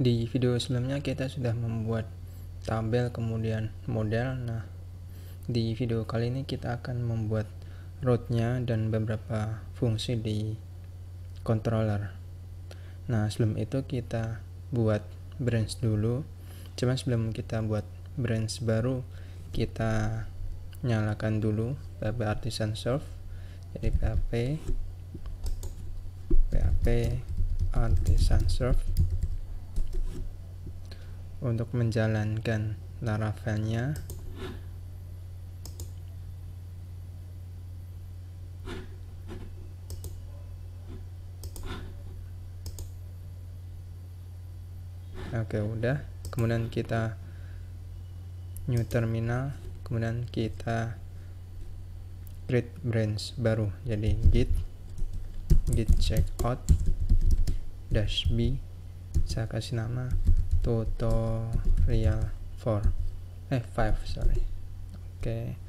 Di video sebelumnya kita sudah membuat tabel kemudian model. Nah, di video kali ini kita akan membuat rootnya dan beberapa fungsi di controller. Nah, sebelum itu kita buat branch dulu. Cuma sebelum kita buat branch baru, kita nyalakan dulu PHP Artisan Serve. Jadi PHP Artisan Serve untuk menjalankan Laravel-nya. Oke, udah. Kemudian kita new terminal, kemudian kita create branch baru. Jadi git checkout -b, saya kasih nama tutorial 5, sorry. Oke.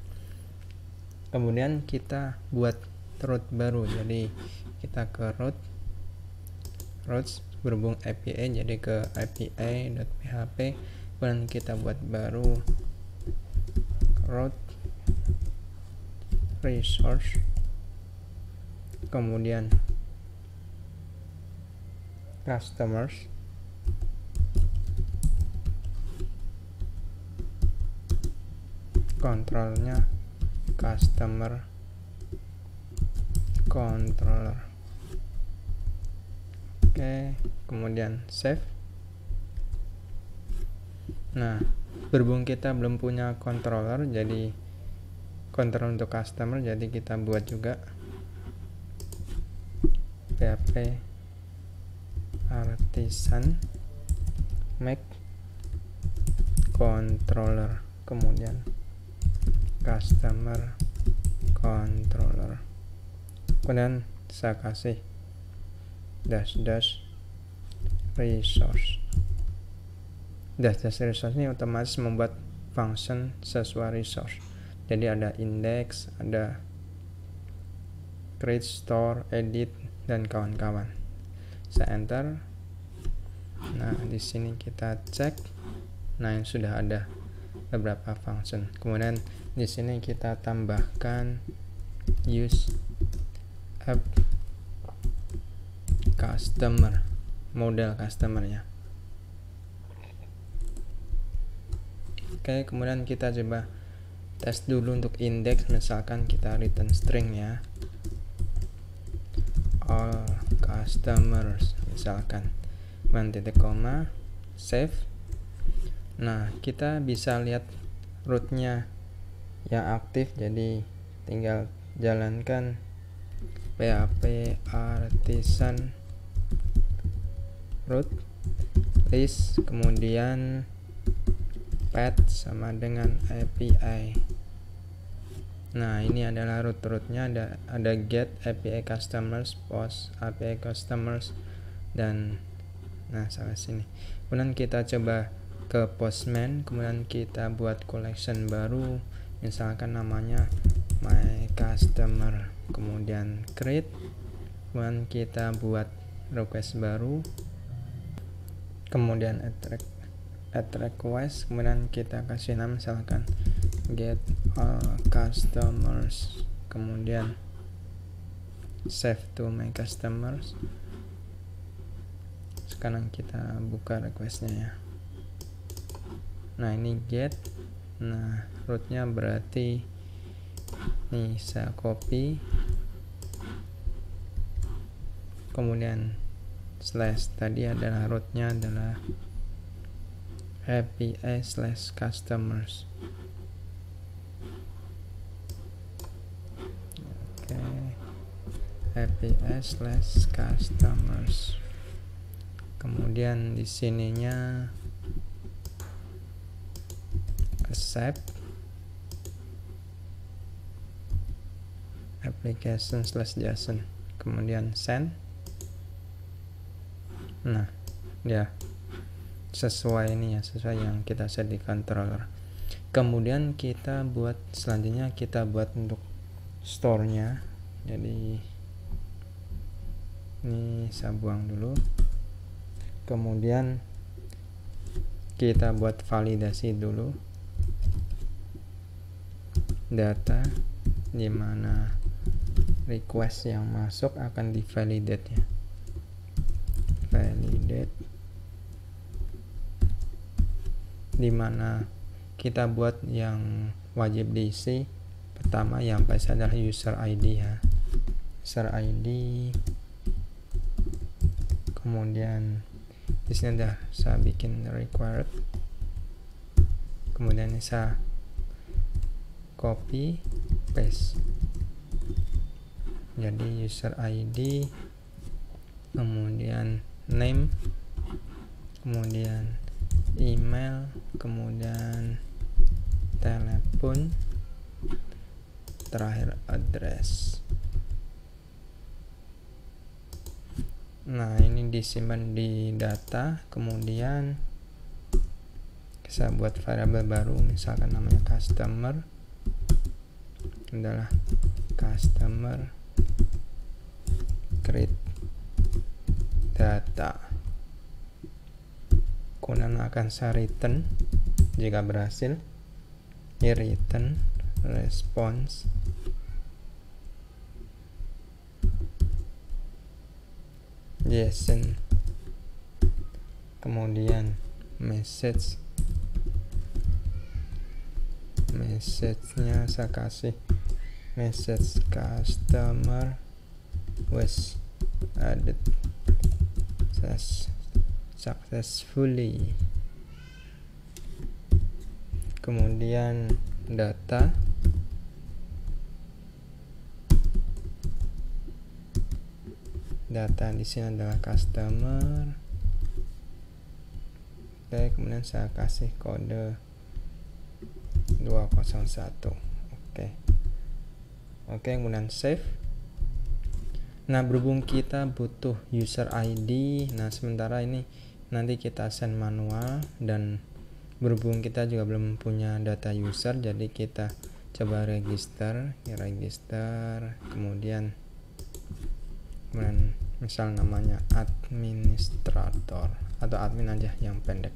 Kemudian kita buat root baru. Jadi kita ke root berhubung API, jadi ke api.php, kemudian kita buat baru root resource, kemudian customers, kontrolnya customer controller. Oke, kemudian save. Nah, berhubung kita belum punya controller, jadi controller untuk customer, jadi kita buat juga PHP Artisan make controller, kemudian customer controller, kemudian saya kasih dash resource. Dash resource ini otomatis membuat function sesuai resource. Jadi ada index, ada create, store, edit, dan kawan-kawan. Saya enter. Nah, di sini kita cek. Nah, yang sudah ada beberapa function. Kemudian di sini kita tambahkan use app customer, model customernya. Oke, kemudian kita coba tes dulu untuk index. Misalkan kita return string ya, all customers misalkan, titik koma, save. Nah, kita bisa lihat rootnya yang aktif, jadi tinggal jalankan PHP Artisan root list, kemudian path sama dengan API. Nah, ini adalah rootnya, ada get API customers, post API customers, dan nah sampai sini. Kemudian kita coba ke postman, kemudian kita buat collection baru, misalkan namanya my customer, kemudian create, kemudian kita buat request baru, kemudian add request, kemudian kita kasih nama misalkan get all customers, kemudian save to my customers. Sekarang kita buka requestnya ya. Nah, ini get. Nah, rootnya berarti nih saya copy, kemudian slash, tadi adalah rootnya adalah API/customers. Oke, API/customers. Kemudian di sininya accept application/json, kemudian send. Nah, ya sesuai ini ya, sesuai yang kita set di controller. Kemudian kita buat selanjutnya, kita buat untuk store-nya. Jadi ini saya buang dulu. Kemudian kita buat validasi dulu data, dimana request yang masuk akan divalidate ya. Validate, dimana kita buat yang wajib diisi. Pertama yang pasti adalah user ID ya, user ID. Kemudian di sini udah saya bikin required, kemudian ini saya copy paste. Jadi user ID, kemudian name, kemudian email, kemudian telepon, terakhir address. Nah, ini disimpan di data, kemudian saya buat variabel baru, misalkan namanya customer, adalah customer create data. Kemudian akan saya return jika berhasil. Ini return response, JSON, kemudian message-nya saya kasih message customer was added successfully. Kemudian data, di sini adalah customer. Oke, kemudian saya kasih kode 201. Oke, kemudian save. Nah, berhubung kita butuh user ID, nah sementara ini nanti kita send manual, dan berhubung kita juga belum punya data user, jadi kita coba register, kemudian misal namanya administrator atau admin aja yang pendek.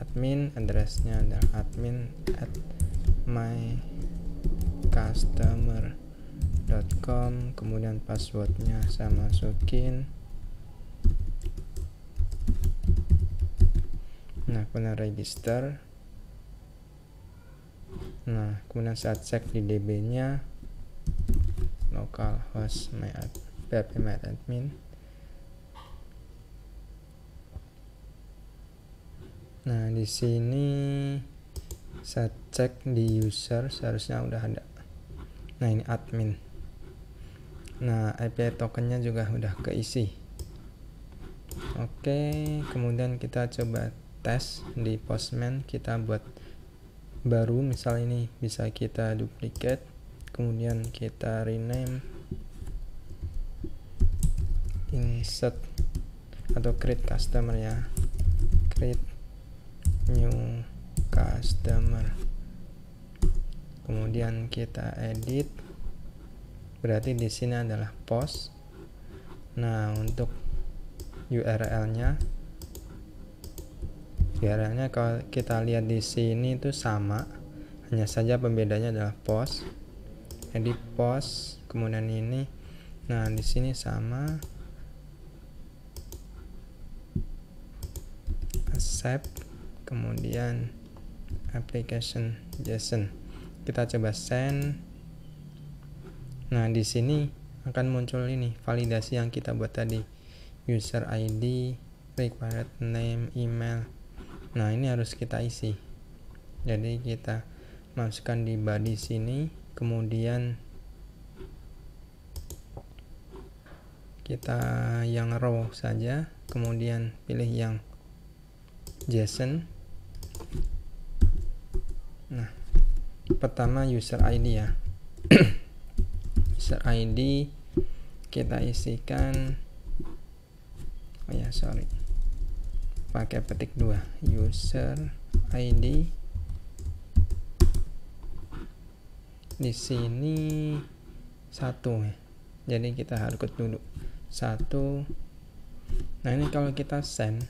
Admin, addressnya adalah admin@mycustomer.com, kemudian passwordnya saya masukin. Nah, kemudian register. Nah, kemudian saya cek di DB nya localhost php-admin. Nah, di sini saya cek di user, seharusnya udah ada. Nah, ini admin. Nah, API tokennya juga udah keisi. Oke, kemudian kita coba tes di Postman, kita buat baru, misal ini bisa kita duplicate, kemudian kita rename, insert atau create customer ya, create new customer, kemudian kita edit, berarti di sini adalah post. Nah, untuk URL-nya kalau kita lihat di sini itu sama, hanya saja pembedanya adalah post, edit post, kemudian ini. Nah, di sini sama, accept, kemudian application JSON. Kita coba send. Nah, di sini akan muncul ini validasi yang kita buat tadi, user ID, required name, email. Nah, ini harus kita isi. Jadi kita masukkan di body sini, kemudian kita yang raw saja, kemudian pilih yang JSON. Nah, pertama user ID ya. User ID kita isikan, pakai petik 2, user ID. Di sini 1 ya. Jadi kita harus dulu 1. Nah, ini kalau kita send,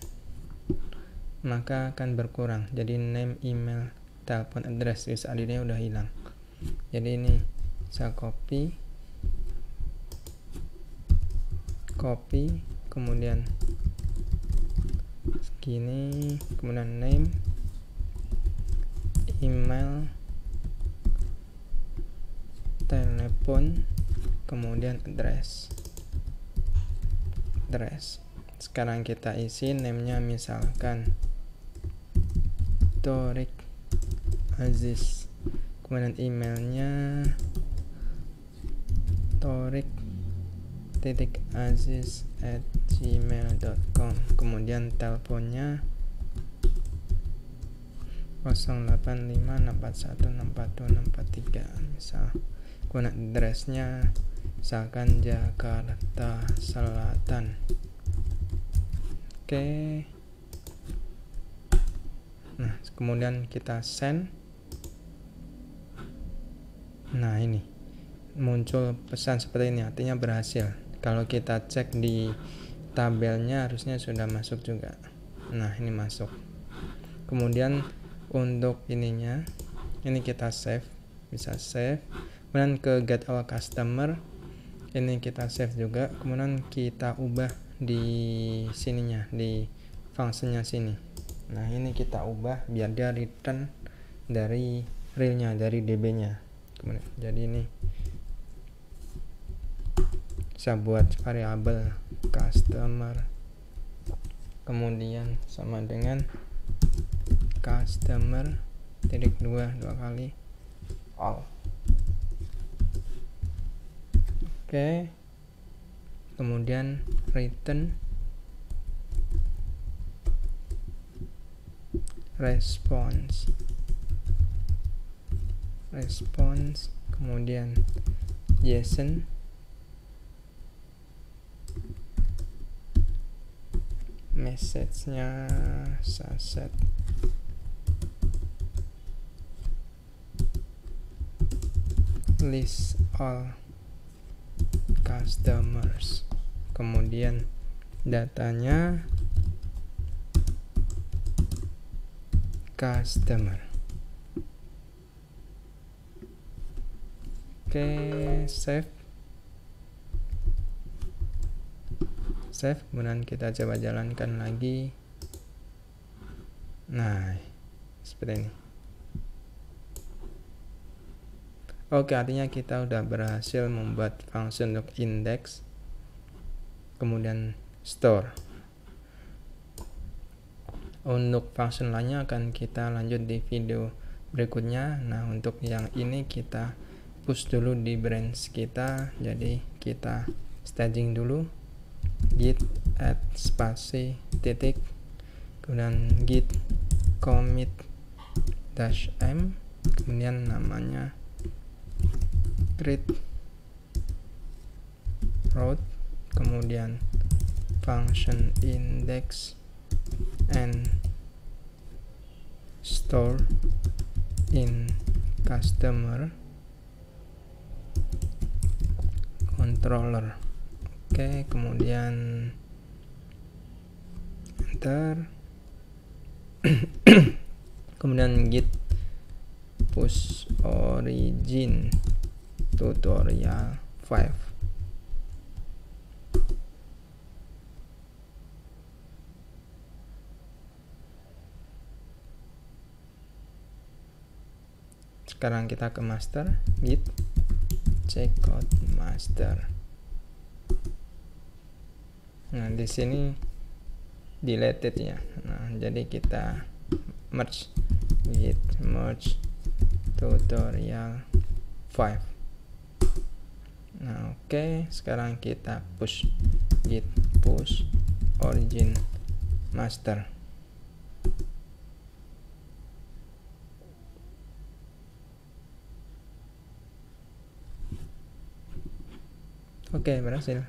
maka akan berkurang. Jadi name, email, telepon, address, user ID-nya udah hilang. Jadi ini saya copy, kemudian segini, kemudian name, email, telepon, kemudian address. Sekarang kita isi name-nya, misalkan Torik Aziz, kemudian emailnya torik.aziz@gmail.com, kemudian teleponnya 085641642643 misal, kemudian address-nya misalkan Jakarta Selatan. Oke. Nah, kemudian kita send. Nah, ini muncul pesan seperti ini, artinya berhasil. Kalau kita cek di tabelnya harusnya sudah masuk juga. Nah, ini masuk. Kemudian untuk ininya, ini kita save, bisa save. Kemudian ke get all customer, ini kita save juga. Kemudian kita ubah di sininya, di functionnya sini. Nah, ini kita ubah biar dia return dari realnya, dari db-nya. Kemudian jadi ini saya buat variabel customer, kemudian sama dengan customer titik dua kali all. Oke. Kemudian return response, kemudian JSON, message-nya saya set list all customers, kemudian datanya customer. Oke, save, kemudian kita coba jalankan lagi. Nah, seperti ini. Oke, artinya kita udah berhasil membuat function untuk index, kemudian store. Untuk function lainnya akan kita lanjut di video berikutnya. Nah, untuk yang ini kita push dulu di branch kita. Jadi kita staging dulu, git add spasi titik, kemudian git commit -m, kemudian namanya create route, kemudian function index and store in customer controller. Oke, kemudian enter. Kemudian git push origin tutorial 5. Sekarang kita ke master, git checkout master. Nah, di sini deleted ya. Nah, jadi kita merge, git merge tutorial 5. Nah, oke, sekarang kita push, git push origin master. Oke, berhasil.